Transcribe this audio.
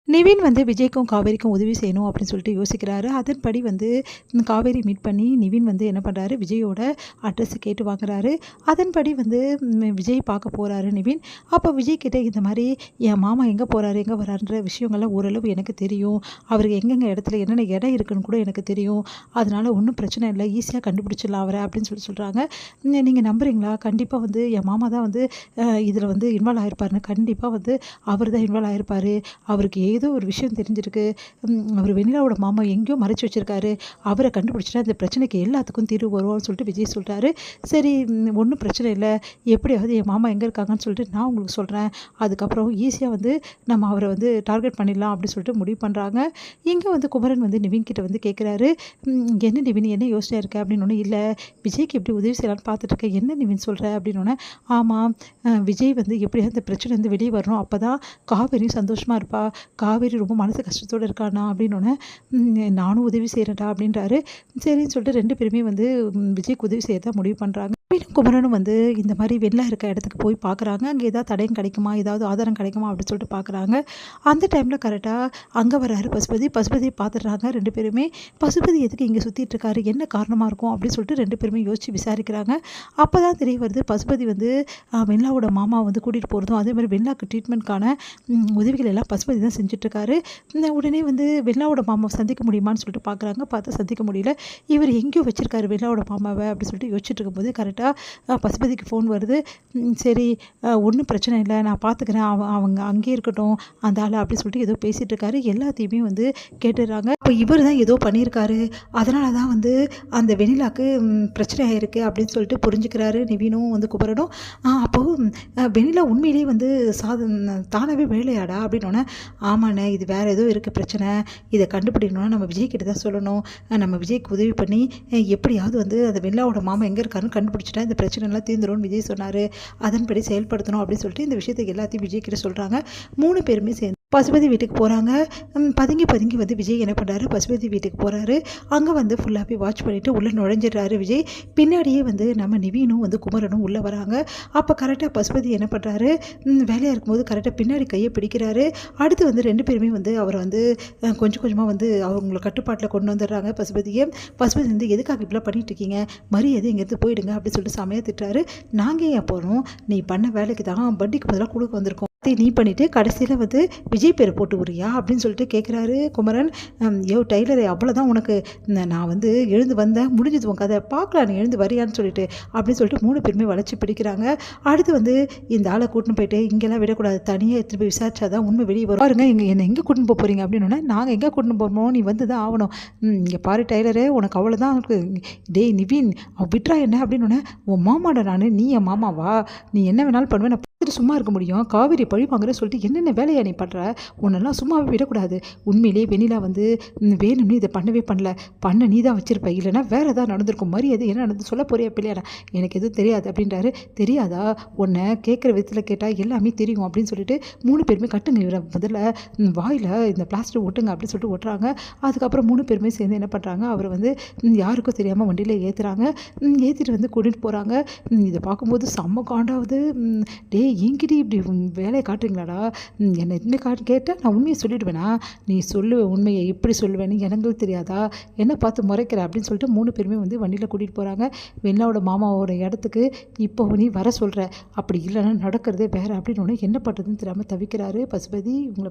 நிவின் வந்து விஜய்க்கும் காவேரிக்கும் உதவி செய்யணும் அப்படின்னு சொல்லிட்டு யோசிக்கிறாரு. அதன்படி வந்து காவேரி மீட் பண்ணி நிவின் வந்து என்ன பண்ணுறாரு, விஜயோட அட்ரஸ் கேட்டு வாங்குறாரு. அதன்படி வந்து விஜய் பார்க்க போகிறாரு நிவின். அப்போ விஜய் கிட்டே இந்த மாதிரி என் மாமா எங்கே போகிறாரு எங்கே வராருன்ற விஷயங்கள்லாம் ஓரளவு எனக்கு தெரியும். அவருக்கு எங்கெங்கே இடத்துல என்னென்ன இடம் இருக்குன்னு கூட எனக்கு தெரியும். அதனால் ஒன்றும் பிரச்சனை இல்லை, ஈஸியாக கண்டுபிடிச்சிடலாம் அவரை அப்படின்னு சொல்கிறாங்க. நீங்கள் நம்புறீங்களா? கண்டிப்பாக வந்து என் மாமா தான் வந்து இதில் வந்து இன்வால்வ் ஆகிருப்பாருன்னு. கண்டிப்பாக வந்து அவர் தான் இன்வால்வ் ஆகிருப்பார். அவருக்கு ஏதோ ஒரு விஷயம் தெரிஞ்சிருக்கு. அவர் வெண்ணிலாவோட மாமா எங்கேயோ மறைச்சி வச்சிருக்காரு. அவரை கண்டுபிடிச்சிட்டா இந்த பிரச்சனைக்கு எல்லாத்துக்கும் தீர்வு வரும்னு சொல்லிட்டு விஜய் சொல்கிறாரு. சரி, ஒன்றும் பிரச்சனை இல்லை, எப்படியாவது என் மாமா எங்கே இருக்காங்கன்னு சொல்லிட்டு நான் உங்களுக்கு சொல்கிறேன். அதுக்கப்புறம் ஈஸியாக வந்து நம்ம அவரை வந்து டார்கெட் பண்ணிடலாம் அப்படின்னு சொல்லிட்டு முடிவு பண்ணுறாங்க. இங்கே வந்து குமரன் வந்து நிவின் கிட்ட வந்து கேட்குறாரு, என்ன நிவின் என்ன யோசனை இருக்க அப்படின்னு ஒன்று. இல்லை, விஜய்க்கு எப்படி உதவி செய்யலான்னு பார்த்துட்டு இருக்கேன். என்ன நிவின் சொல்கிற அப்படின்னு. ஆமாம், விஜய் வந்து எப்படியாவது இந்த பிரச்சனை வந்து வெளியே வரணும், அப்போ தான் காவேரியும் சந்தோஷமாக இருப்பா. காவேரி ரொம்ப மனசு கஷ்டத்தோடு இருக்கானா அப்படின்னோடனே நானும் உதவி செய்கிறேன்டா அப்படின்றாரு. சரின்னு சொல்லிட்டு 2 பேருமே வந்து விஜய்க்கு உதவி செய்ய தான் முடிவு பண்ணுறாங்க. குமரனும் வந்து இந்த மாதிரி வெள்ளை இருக்க இடத்துக்கு போய் பார்க்குறாங்க. அங்கே ஏதாவது தடயம் கிடைக்குமா, ஏதாவது ஆதாரம் கிடைக்குமா அப்படின்னு சொல்லிட்டு பார்க்குறாங்க. அந்த டைமில் கரெக்டாக அங்கே வராரு பசுபதியை பார்த்துடுறாங்க 2 பேருமே. பசுபதி எதுக்கு இங்கே சுற்றிட்டு இருக்காரு, என்ன காரணமாக இருக்கும் அப்படின்னு சொல்லிட்டு 2 பேருமே யோசித்து விசாரிக்கிறாங்க. அப்போ தான் தெரிய வருது, பசுபதி வந்து வெண்லாவோட மாமா வந்து கூட்டிகிட்டு போகிறதும் அதே மாதிரி வெண்லாக்கு ட்ரீட்மெண்ட்கான உதவிகள் எல்லாம் பசுபதி தான் செஞ்சுட்ருக்காரு. உடனே வந்து வெண்லாவோட மாமாவை சந்திக்க முடியுமான்னு சொல்லிட்டு பார்க்குறாங்க. பார்த்தா சந்திக்க முடியல. இவர் எங்கேயோ வச்சிருக்காரு வெண்லாவோட மாமாவை அப்படின்னு சொல்லிட்டு யோசிச்சுட்டு இருக்கும்போது கரெக்டாக பசுபதிக்கு ஃபோன் வருது. சரி, ஒன்றும் பிரச்சனை இல்லை, நான் பார்த்துக்கிறேன், அவங்க அங்கேயே இருக்கட்டும் அந்த ஆள் அப்படின்னு சொல்லிட்டு ஏதோ பேசிகிட்டு இருக்காரு. எல்லாத்தையுமே வந்து கேட்டுடுறாங்க. அப்போ இவர் தான் ஏதோ பண்ணியிருக்காரு, அதனால தான் வந்து அந்த வெண்ணிலாக்கு பிரச்சனை ஆகிருக்கு அப்படின்னு சொல்லிட்டு புரிஞ்சுக்கிறாரு நிவினும் வந்து குமரனும். அப்போது வெண்ணிலா உண்மையிலேயே வந்து தானாகவே வேலையாடா அப்படின்னோடனே, ஆமாண்ணே, இது வேறு ஏதோ இருக்குது பிரச்சனை, இதை கண்டுபிடிக்கணும்னா நம்ம விஜய்கிட்ட தான் சொல்லணும். நம்ம விஜய்க்கு உதவி பண்ணி எப்படியாவது வந்து அந்த வெண்ணிலாவோட மாமா எங்கே இருக்காருன்னு கண்டுபிடிச்சிட்டா இந்த பிரச்சனைலாம் தீர்ந்துரும்னு விஜய் சொன்னார். அதன்படி செயல்படுத்தணும் அப்படின்னு சொல்லிட்டு இந்த விஷயத்தை எல்லாத்தையும் விஜய் கிட்ட சொல்கிறாங்க. 3 பேருமே சேர்ந்து பசுபதி வீட்டுக்கு போகிறாங்க. பதுங்கி வந்து விஜய் என்ன பண்ணுறாரு, பசுபதி வீட்டுக்கு போகிறாரு. அங்கே வந்து ஃபுல்லாகவே வாட்ச் பண்ணிவிட்டு உள்ளே நுழைஞ்சிடுறாரு விஜய். பின்னாடியே வந்து நம்ம நிவினும் வந்து குமரனும் உள்ளே வராங்க. அப்போ கரெக்டாக பசுபதி என்ன பண்ணுறாரு, வேலையாக இருக்கும்போது கரெக்டாக பின்னாடி கையை பிடிக்கிறாரு. அடுத்து வந்து 2 பேருமே வந்து அவரை வந்து கொஞ்சம் கொஞ்சமாக வந்து அவங்கள கட்டுப்பாட்டில் கொண்டு வந்துடுறாங்க பசுபதியை. பசுபதி வந்து எதுக்காக இப்படிலாம் பண்ணிட்டு இருக்கீங்க, மரியாதை இங்கேருந்து போயிடுங்க அப்படின்னு சொல்லிட்டு செமையாக திட்டுறாரு. நாங்கள் ஏன் போகிறோம், நீ பண்ண வேலைக்கு தான் வட்டிக்கு பதிலாக கொடுக்க வந்திருக்கோம், நீ பண்ணிவிட்டு கடைசியில் வந்து விஜய் பேர் போட்டு விடுறியா அப்படின்னு சொல்லிட்டு கேட்குறாரு குமரன். டெய்லர், அவ்வளோதான் உனக்கு, நான் வந்து எழுந்து வந்தேன், முடிஞ்சது உன் கதை, பார்க்கலாம் நீ எழுந்து வரியான்னு சொல்லிட்டு அப்படின்னு சொல்லிட்டு 3 பேருமே வளைச்சி பிடிக்கிறாங்க. அடுத்து வந்து இந்த ஆளை கூட்டின்னு போயிட்டு இங்கெல்லாம் விடக்கூடாது, தனியாக எடுத்துகிட்டு போய் விசாரிச்சாதான் உண்மை வெளியே வரும். பாருங்க, என்னை எங்கே கூட்டின்னு போக போகிறீங்க அப்படின்னோடனே, நாங்கள் எங்கே கூட்டின்னு போகிறோம், நீ வந்து தான் ஆகணும். இங்கே பாரு டெய்லரு, உனக்கு அவ்வளோதான் இருக்கு. டேய் நிவின், விட்ரா என்ன அப்படின்னோடனே, உன் மாமாடா நான், நீ என் மாமாவா, நீ என்ன வேணாலும் பண்ணுவேன், நான் சும்மா இருக்க முடியும், காவேரி பழி வாங்குற சொல்லிட்டு என்னென்ன வேலையை நீ பண்ணுற, உன்னெல்லாம் சும்மாவே விடக்கூடாது. உண்மையிலேயே வெண்ணிலா வந்து வேணும்னு இதை பண்ண நீ தான் வச்சிருப்ப, இல்லைன்னா வேறு ஏதாவது நடந்திருக்கும், மரியாதை என்ன நடந்து சொல்ல போறியா பிள்ளையாடா, எனக்கு எதுவும் தெரியாது அப்படின்றாரு. தெரியாதா, உன்னை கேட்குற விதத்தில் கேட்டால் எல்லாமே தெரியும் அப்படின்னு சொல்லிட்டு 3 பேருமே கட்டுங்க, இவரை முதல்ல வாயில் இந்த பிளாஸ்டிக் ஒட்டுங்க அப்படின்னு சொல்லிட்டு ஒட்டுறாங்க. அதுக்கப்புறம் 3 பேருமே சேர்ந்து என்ன பண்ணுறாங்க, அவரை வந்து யாருக்கும் தெரியாமல் வண்டியில் ஏற்றுறாங்க. ஏற்றிட்டு வந்து கூட்டிகிட்டு போகிறாங்க. இதை பார்க்கும்போது செம்ம காண்டாவது. டே, என்கிட்ட இப்படி வேலையை காட்டுறீங்களாடா, என்னை எதுவுமே கேட்டால் நான் உண்மையை சொல்லிவிடுவேனா, நீ சொல்லுவேன் உண்மையை, எப்படி சொல்லுவேன்னு எனக்கு தெரியாதா, என்ன பார்த்து முறைக்கிற அப்படின்னு சொல்லிட்டு 3 பேருமே வந்து வண்டியில் கூட்டிகிட்டு போகிறாங்க. வெண்ணிலாவோட மாமாவோட இடத்துக்கு இப்போ நீ வர சொல்கிற, அப்படி இல்லைன்னா நடக்கிறதே வேறு அப்படின்னு என்ன பண்ணுறதுன்னு தெரியாமல் தவிக்கிறாரு பசுபதி. இவங்களை